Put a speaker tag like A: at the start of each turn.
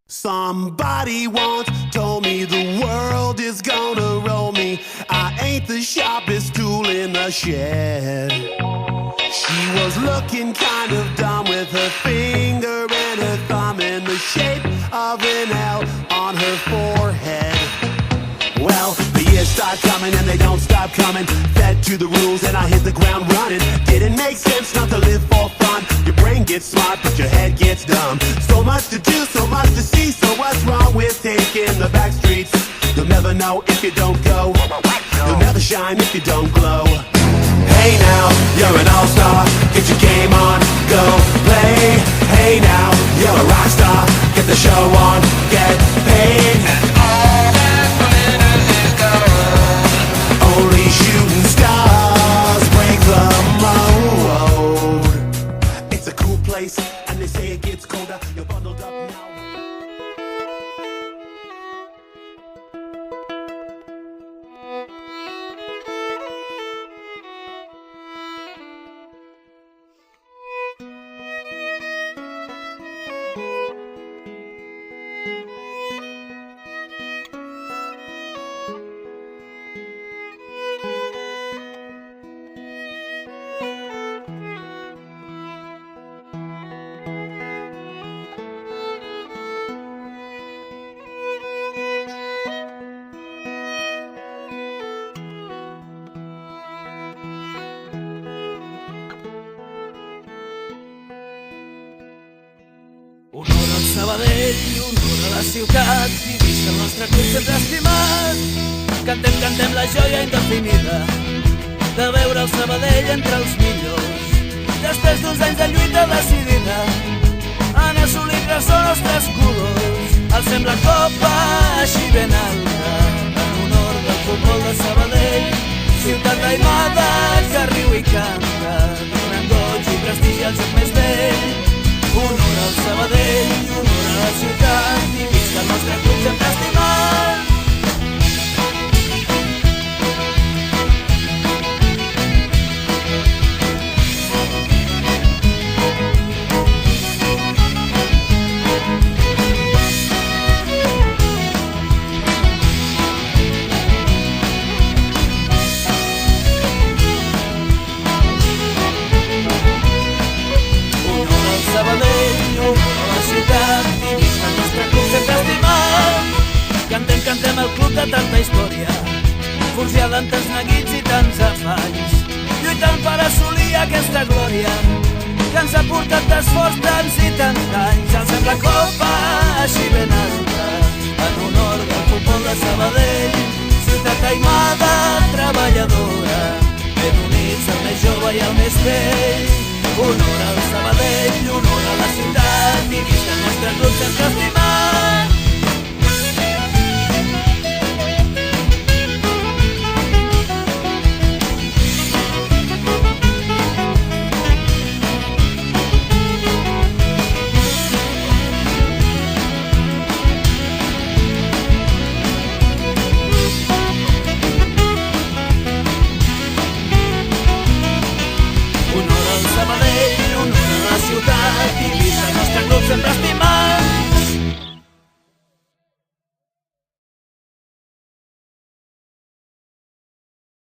A: Somebody once told me the world is gonna roll me. I ain't the sharpest tool in the shed. She was looking kind of dumb with her finger and her thumb in the shape of an L on her forehead. Well, the years start coming and they don't stop coming. Fed to the rules and I hit the ground running. Didn't make sense not to live for fun. Your brain gets smart but your head gets dumb. So much to do, so much to see. So what's wrong with taking the back streets? You'll never know if you don't go. You'll never shine if you don't glow. Hey now, you're an all-star. Get your game on, go play. Hey now, you're a rock star. Get the show on, get paid. And all that glitters is gold. Only shooting stars break the mold. It's a cool place, and they say it gets colder. You're bundled up now.
B: Honor al Sabadell, honor a la ciutat, i visca el nostre club sempre estimat. Cantem, cantem la joia indefinida de veure el Sabadell entre els millors. Després d'uns anys de lluita decidida han assolit ressò nostres colors. Alcem la copa així ben alta en honor del futbol de Sabadell, ciutat aimada que riu i canta, donant goig i prestigi al joc més vell. Honor al Sabadell, honor a la ciutat, i visca el nostre club sempre estimat. Cantem el club de tanta història, forjada en tants neguits i tants afanys, lluitant per assolir aquesta glòria que ens ha portat d'esforç tants i tants anys. Alcem la copa així ben alta en honor del futbol de Sabadell, ciutat aimada, treballadora, ben units el més jove i el més vell. Honor al Sabadell, honor a la ciutat, i visca el nostre club sempre estimat.